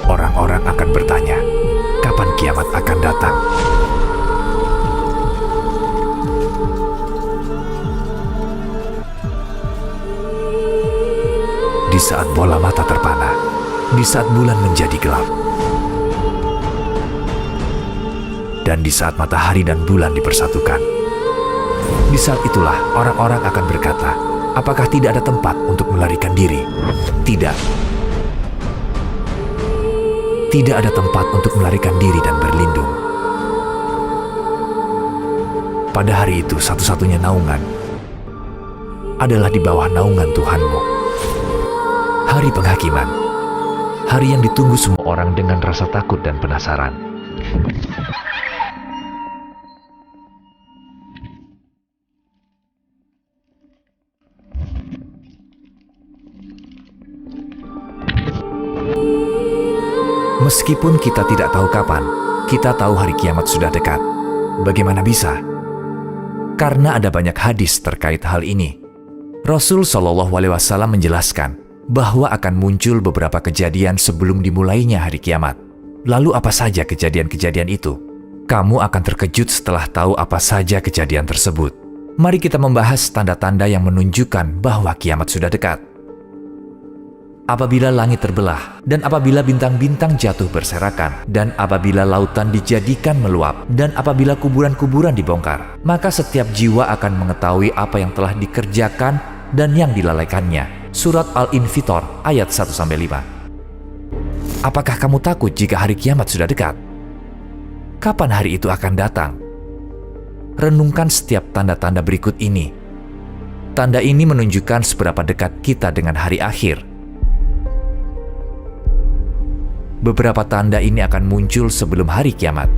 orang-orang akan bertanya, kapan kiamat akan datang? Di saat bola mata terpana, di saat bulan menjadi gelap, dan di saat matahari dan bulan dipersatukan. Di saat itulah orang-orang akan berkata, apakah tidak ada tempat untuk melarikan diri? Tidak. Tidak ada tempat untuk melarikan diri dan berlindung. Pada hari itu, satu-satunya naungan adalah di bawah naungan Tuhanmu. Hari penghakiman, hari yang ditunggu semua orang dengan rasa takut dan penasaran. Meskipun kita tidak tahu kapan, kita tahu hari kiamat sudah dekat. Bagaimana bisa? Karena ada banyak hadis terkait hal ini. Rasul Shallallahu Alaihi Wasallam menjelaskan bahwa akan muncul beberapa kejadian sebelum dimulainya hari kiamat. Lalu apa saja kejadian-kejadian itu? Kamu akan terkejut setelah tahu apa saja kejadian tersebut. Mari kita membahas tanda-tanda yang menunjukkan bahwa kiamat sudah dekat. Apabila langit terbelah, dan apabila bintang-bintang jatuh berserakan, dan apabila lautan dijadikan meluap, dan apabila kuburan-kuburan dibongkar, maka setiap jiwa akan mengetahui apa yang telah dikerjakan dan yang dilalaikannya. Surat Al-Infitor ayat 1-5. Apakah kamu takut jika hari kiamat sudah dekat? Kapan hari itu akan datang? Renungkan setiap tanda-tanda berikut ini. Tanda ini menunjukkan seberapa dekat kita dengan hari akhir. Beberapa tanda ini akan muncul sebelum hari kiamat.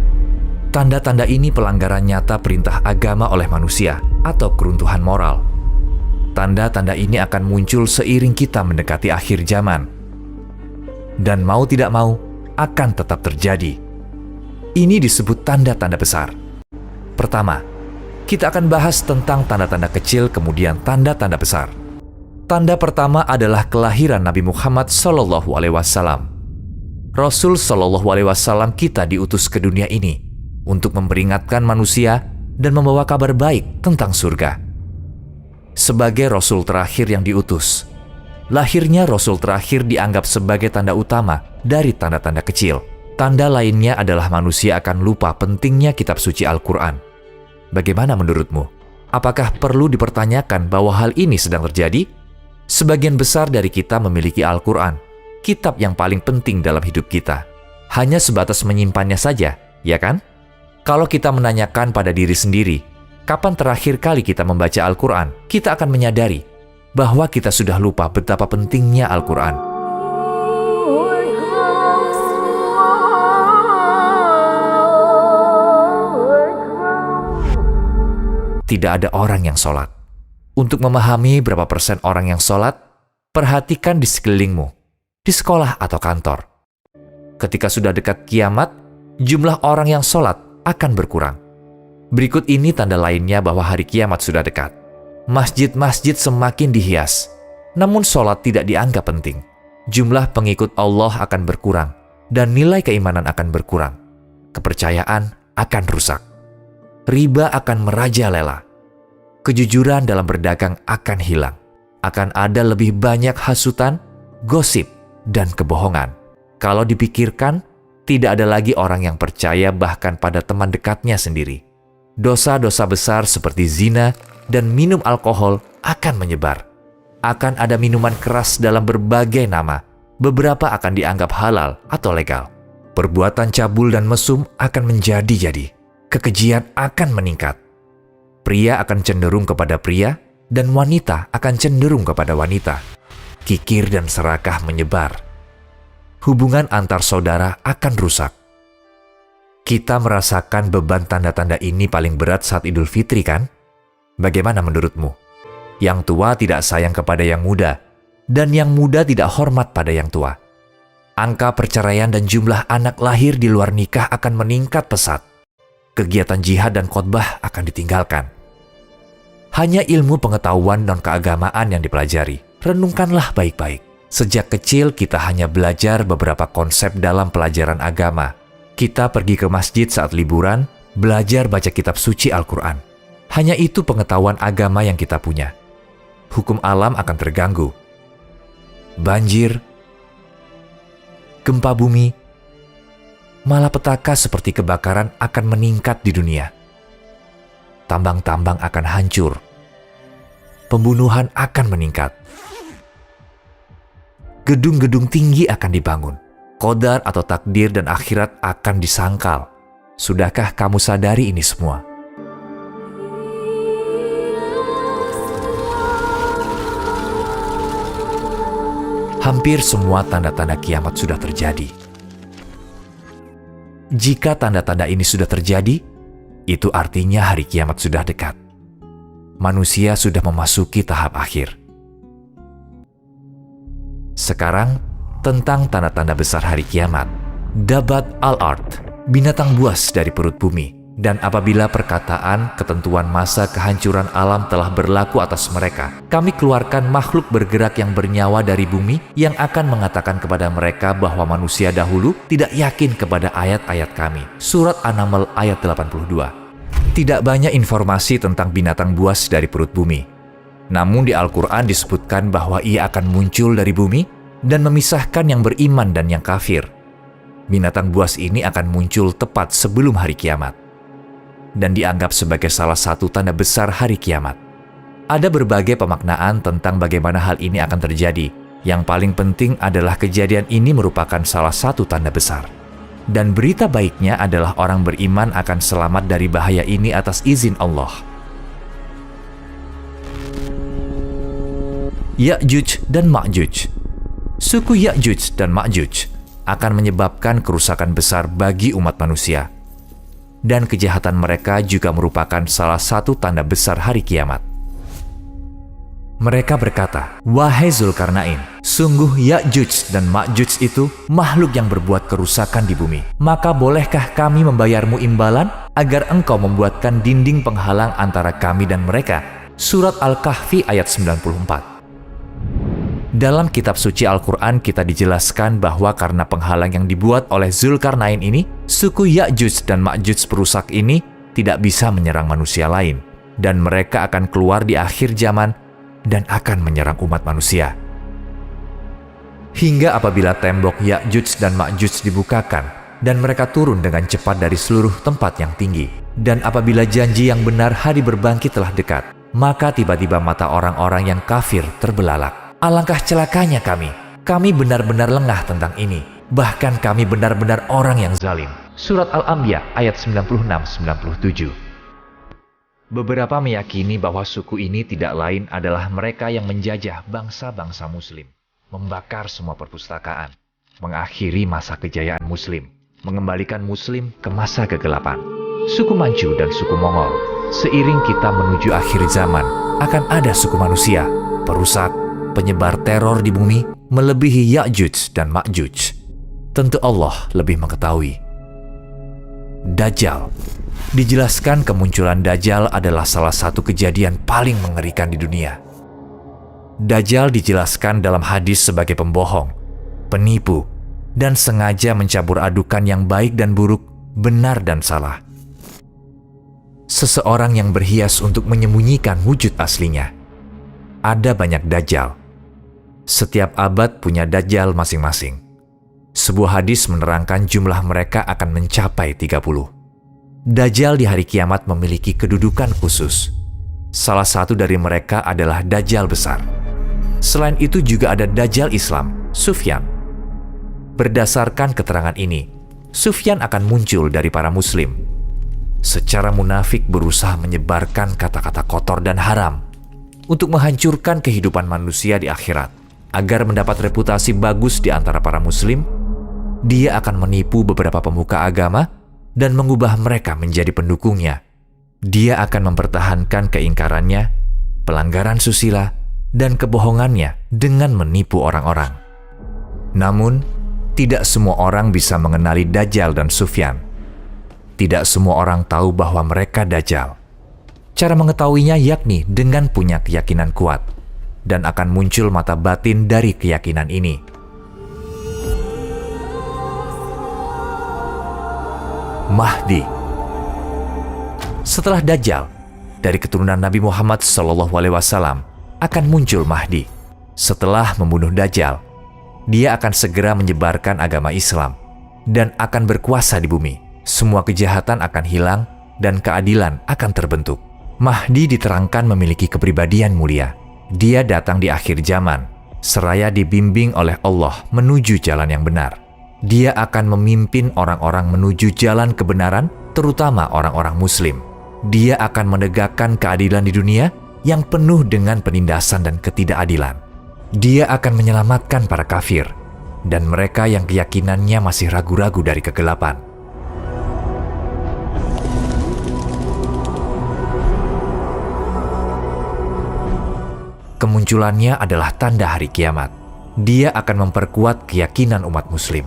Tanda-tanda ini pelanggaran nyata perintah agama oleh manusia atau keruntuhan moral. Tanda-tanda ini akan muncul seiring kita mendekati akhir zaman. Dan mau tidak mau, akan tetap terjadi. Ini disebut tanda-tanda besar. Pertama, kita akan bahas tentang tanda-tanda kecil kemudian tanda-tanda besar. Tanda pertama adalah kelahiran Nabi Muhammad SAW. Rasul Shallallahu Alaihi Wasallam kita diutus ke dunia ini untuk memperingatkan manusia dan membawa kabar baik tentang surga. Sebagai Rasul terakhir yang diutus, lahirnya Rasul terakhir dianggap sebagai tanda utama dari tanda-tanda kecil. Tanda lainnya adalah manusia akan lupa pentingnya kitab suci Al-Quran. Bagaimana menurutmu? Apakah perlu dipertanyakan bahwa hal ini sedang terjadi? Sebagian besar dari kita memiliki Al-Quran, kitab yang paling penting dalam hidup kita. Hanya sebatas menyimpannya saja, ya kan? Kalau kita menanyakan pada diri sendiri, kapan terakhir kali kita membaca Al-Quran, kita akan menyadari bahwa kita sudah lupa betapa pentingnya Al-Quran. Tidak ada orang yang sholat. Untuk memahami berapa persen orang yang sholat, perhatikan di sekelilingmu, di sekolah atau kantor. Ketika sudah dekat kiamat, jumlah orang yang sholat akan berkurang. Berikut ini tanda lainnya bahwa hari kiamat sudah dekat. Masjid-masjid semakin dihias, namun sholat tidak dianggap penting. Jumlah pengikut Allah akan berkurang, dan nilai keimanan akan berkurang. Kepercayaan akan rusak. Riba akan merajalela. Kejujuran dalam berdagang akan hilang. Akan ada lebih banyak hasutan, gosip, dan kebohongan. Kalau dipikirkan, tidak ada lagi orang yang percaya bahkan pada teman dekatnya sendiri. Dosa-dosa besar seperti zina dan minum alkohol akan menyebar. Akan ada minuman keras dalam berbagai nama. Beberapa akan dianggap halal atau legal. Perbuatan cabul dan mesum akan menjadi-jadi. Kekejian akan meningkat. Pria akan cenderung kepada pria, dan wanita akan cenderung kepada wanita. Kikir dan serakah menyebar. Hubungan antar saudara akan rusak. Kita merasakan beban tanda-tanda ini paling berat saat Idul Fitri, kan? Bagaimana menurutmu? Yang tua tidak sayang kepada yang muda, dan yang muda tidak hormat pada yang tua. Angka perceraian dan jumlah anak lahir di luar nikah akan meningkat pesat. Kegiatan jihad dan khotbah akan ditinggalkan. Hanya ilmu pengetahuan dan keagamaan yang dipelajari. Renungkanlah baik-baik. Sejak kecil kita hanya belajar beberapa konsep dalam pelajaran agama. Kita pergi ke masjid saat liburan, belajar baca kitab suci Al-Quran. Hanya itu pengetahuan agama yang kita punya. Hukum alam akan terganggu. Banjir, gempa bumi, malapetaka seperti kebakaran akan meningkat di dunia. Tambang-tambang akan hancur. Pembunuhan akan meningkat. Gedung-gedung tinggi akan dibangun. Qadar atau takdir dan akhirat akan disangkal. Sudahkah kamu sadari ini semua? Hampir semua tanda-tanda kiamat sudah terjadi. Jika tanda-tanda ini sudah terjadi, itu artinya hari kiamat sudah dekat. Manusia sudah memasuki tahap akhir. Sekarang, tentang tanda-tanda besar hari kiamat. Dabat al-ard, binatang buas dari perut bumi. Dan apabila perkataan ketentuan masa kehancuran alam telah berlaku atas mereka, kami keluarkan makhluk bergerak yang bernyawa dari bumi yang akan mengatakan kepada mereka bahwa manusia dahulu tidak yakin kepada ayat-ayat kami. Surat An-Naml ayat 82. Tidak banyak informasi tentang binatang buas dari perut bumi. Namun di Al-Quran disebutkan bahwa ia akan muncul dari bumi dan memisahkan yang beriman dan yang kafir. Binatang buas ini akan muncul tepat sebelum hari kiamat dan dianggap sebagai salah satu tanda besar hari kiamat. Ada berbagai pemaknaan tentang bagaimana hal ini akan terjadi. Yang paling penting adalah kejadian ini merupakan salah satu tanda besar. Dan berita baiknya adalah orang beriman akan selamat dari bahaya ini atas izin Allah. Ya'juj dan Ma'juj. Suku Ya'juj dan Ma'juj akan menyebabkan kerusakan besar bagi umat manusia. Dan kejahatan mereka juga merupakan salah satu tanda besar hari kiamat. Mereka berkata, "Wahai Zulkarnain, sungguh Ya'juj dan Ma'juj itu makhluk yang berbuat kerusakan di bumi. Maka bolehkah kami membayarmu imbalan agar engkau membuatkan dinding penghalang antara kami dan mereka?" Surat Al-Kahfi ayat 94. Dalam kitab suci Al-Quran kita dijelaskan bahwa karena penghalang yang dibuat oleh Zulkarnain ini, suku Ya'juj dan Ma'juj perusak ini tidak bisa menyerang manusia lain. Dan mereka akan keluar di akhir zaman dan akan menyerang umat manusia. Hingga apabila tembok Ya'juj dan Ma'juj dibukakan dan mereka turun dengan cepat dari seluruh tempat yang tinggi. Dan apabila janji yang benar hari berbangkit telah dekat, maka tiba-tiba mata orang-orang yang kafir terbelalak. Alangkah celakanya kami benar-benar lengah tentang ini. Bahkan kami benar-benar orang yang zalim. Surat Al-Anbiya ayat 96-97. Beberapa meyakini bahwa suku ini tidak lain adalah mereka yang menjajah bangsa-bangsa muslim, membakar semua perpustakaan, mengakhiri masa kejayaan muslim, mengembalikan muslim ke masa kegelapan. Suku Manchu dan suku Mongol. Seiring kita menuju akhir zaman, akan ada suku manusia, perusak, penyebar teror di bumi, melebihi Ya'juj dan Ma'juj. Tentu Allah lebih mengetahui. Dajjal. Dijelaskan kemunculan Dajjal adalah salah satu kejadian paling mengerikan di dunia. Dajjal dijelaskan dalam hadis sebagai pembohong, penipu, dan sengaja mencampur adukan yang baik dan buruk, benar dan salah. Seseorang yang berhias untuk menyembunyikan wujud aslinya. Ada banyak Dajjal. Setiap abad punya Dajjal masing-masing. Sebuah hadis menerangkan jumlah mereka akan mencapai 30. Dajjal di hari kiamat memiliki kedudukan khusus. Salah satu dari mereka adalah Dajjal besar. Selain itu juga ada Dajjal Islam, Sufyan. Berdasarkan keterangan ini, Sufyan akan muncul dari para muslim. Secara munafik berusaha menyebarkan kata-kata kotor dan haram untuk menghancurkan kehidupan manusia di akhirat. Agar mendapat reputasi bagus di antara para muslim, dia akan menipu beberapa pemuka agama dan mengubah mereka menjadi pendukungnya. Dia akan mempertahankan keingkarannya, pelanggaran susila, dan kebohongannya dengan menipu orang-orang. Namun, tidak semua orang bisa mengenali Dajjal dan Sufyan. Tidak semua orang tahu bahwa mereka Dajjal. Cara mengetahuinya yakni dengan punya keyakinan kuat. dan akan muncul mata batin dari keyakinan ini. Mahdi. Setelah Dajjal, dari keturunan Nabi Muhammad SAW akan muncul Mahdi. Setelah membunuh Dajjal, dia akan segera menyebarkan agama Islam dan akan berkuasa di bumi. Semua kejahatan akan hilang dan keadilan akan terbentuk. Mahdi diterangkan memiliki kepribadian mulia. Dia datang di akhir zaman, seraya dibimbing oleh Allah menuju jalan yang benar. Dia akan memimpin orang-orang menuju jalan kebenaran, terutama orang-orang Muslim. Dia akan menegakkan keadilan di dunia yang penuh dengan penindasan dan ketidakadilan. Dia akan menyelamatkan para kafir dan mereka yang keyakinannya masih ragu-ragu dari kegelapan. Kemunculannya adalah tanda hari kiamat. Dia akan memperkuat keyakinan umat Muslim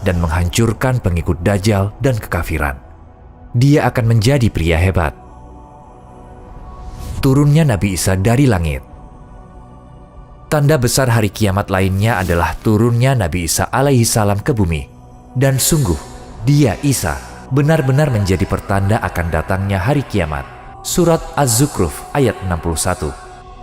dan menghancurkan pengikut Dajjal dan kekafiran. Dia akan menjadi pria hebat. Turunnya Nabi Isa dari langit. Tanda besar hari kiamat lainnya adalah turunnya Nabi Isa alaihi salam ke bumi. Dan sungguh, dia Isa benar-benar menjadi pertanda akan datangnya hari kiamat. Surat Az-Zukhruf ayat 61.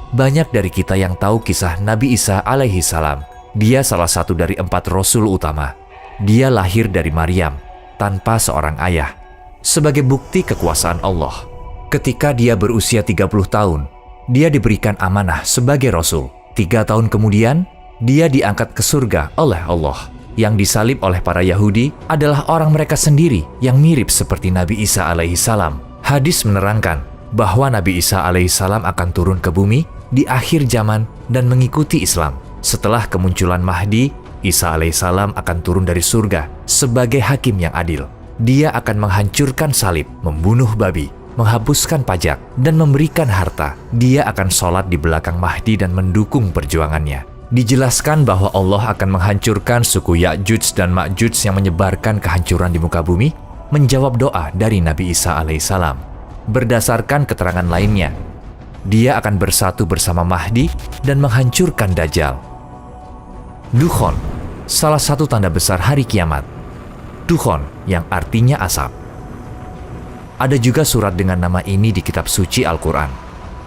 Banyak dari kita yang tahu kisah Nabi Isa alaihi salam. Dia salah satu dari 4 rasul utama. Dia lahir dari Maryam tanpa seorang ayah sebagai bukti kekuasaan Allah. Ketika dia berusia 30 tahun, dia diberikan amanah sebagai rasul. 3 tahun kemudian, dia diangkat ke surga oleh Allah. Yang disalib oleh para Yahudi adalah orang mereka sendiri yang mirip seperti Nabi Isa alaihi salam. Hadis menerangkan bahwa Nabi Isa alaihi salam akan turun ke bumi di akhir zaman dan mengikuti Islam. Setelah kemunculan Mahdi, Isa alaihissalam akan turun dari surga sebagai hakim yang adil. Dia akan menghancurkan salib, membunuh babi, menghapuskan pajak, dan memberikan harta. Dia akan sholat di belakang Mahdi dan mendukung perjuangannya. Dijelaskan bahwa Allah akan menghancurkan suku Ya'juj dan Ma'juj yang menyebarkan kehancuran di muka bumi, menjawab doa dari Nabi Isa alaihissalam. Berdasarkan keterangan lainnya, dia akan bersatu bersama Mahdi dan menghancurkan Dajjal. Dukhon, salah satu tanda besar hari kiamat. Dukhon yang artinya asap. Ada juga surat dengan nama ini di kitab suci Al-Quran.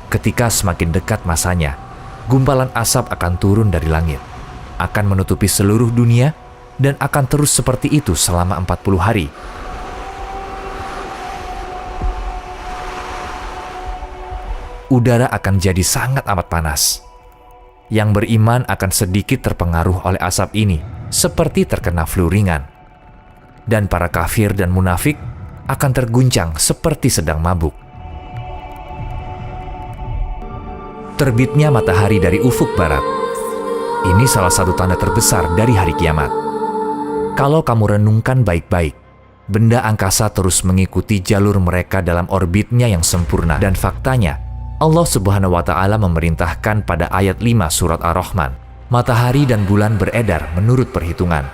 Ketika semakin dekat masanya, gumpalan asap akan turun dari langit, akan menutupi seluruh dunia, dan akan terus seperti itu selama 40 hari. Udara akan jadi sangat amat panas. Yang beriman akan sedikit terpengaruh oleh asap ini, seperti terkena flu ringan. Dan para kafir dan munafik akan terguncang seperti sedang mabuk. Terbitnya matahari dari ufuk barat. Ini salah satu tanda terbesar dari hari kiamat. Kalau kamu renungkan baik-baik, benda angkasa terus mengikuti jalur mereka dalam orbitnya yang sempurna. Dan faktanya, Allah Subhanahu wa Ta'ala memerintahkan pada ayat 5 surat Ar-Rahman, matahari dan bulan beredar menurut perhitungan.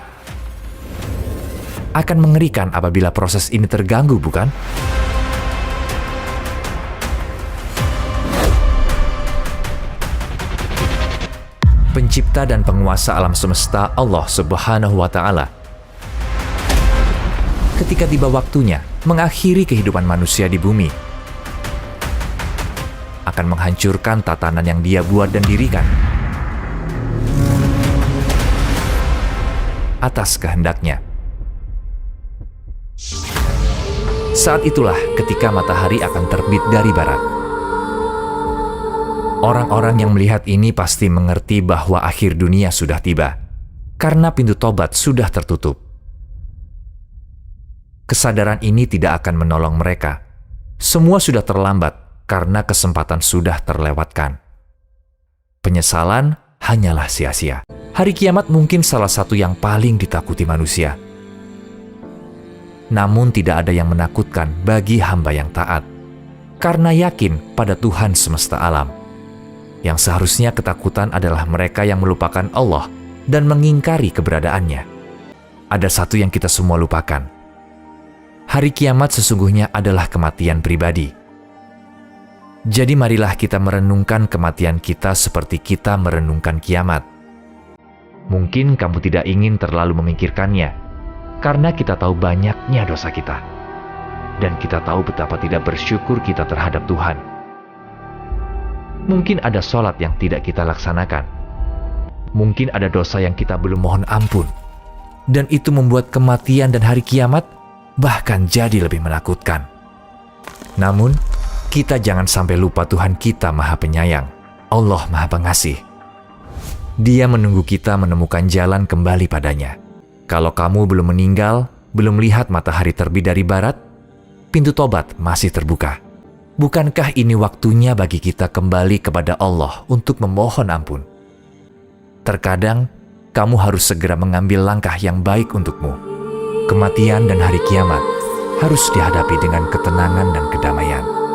Akan mengerikan apabila proses ini terganggu, bukan? Pencipta dan penguasa alam semesta Allah Subhanahu wa Ta'ala, ketika tiba waktunya mengakhiri kehidupan manusia di bumi, akan menghancurkan tatanan yang dia buat dan dirikan atas kehendaknya. Saat itulah ketika matahari akan terbit dari barat. Orang-orang yang melihat ini pasti mengerti bahwa akhir dunia sudah tiba, karena pintu tobat sudah tertutup. Kesadaran ini tidak akan menolong mereka. Semua sudah terlambat, karena kesempatan sudah terlewatkan. Penyesalan hanyalah sia-sia. Hari kiamat mungkin salah satu yang paling ditakuti manusia. Namun tidak ada yang menakutkan bagi hamba yang taat, karena yakin pada Tuhan semesta alam. Yang seharusnya ketakutan adalah mereka yang melupakan Allah dan mengingkari keberadaannya. Ada satu yang kita semua lupakan. Hari kiamat sesungguhnya adalah kematian pribadi. Jadi marilah kita merenungkan kematian kita seperti kita merenungkan kiamat. Mungkin kamu tidak ingin terlalu memikirkannya, karena kita tahu banyaknya dosa kita. Dan kita tahu betapa tidak bersyukur kita terhadap Tuhan. Mungkin ada sholat yang tidak kita laksanakan. Mungkin ada dosa yang kita belum mohon ampun. Dan itu membuat kematian dan hari kiamat bahkan jadi lebih menakutkan. Namun, kita jangan sampai lupa Tuhan kita Maha Penyayang. Allah Maha Pengasih. Dia menunggu kita menemukan jalan kembali padanya. Kalau kamu belum meninggal, belum lihat matahari terbit dari barat, pintu tobat masih terbuka. Bukankah ini waktunya bagi kita kembali kepada Allah untuk memohon ampun? Terkadang, kamu harus segera mengambil langkah yang baik untukmu. Kematian dan hari kiamat harus dihadapi dengan ketenangan dan kedamaian.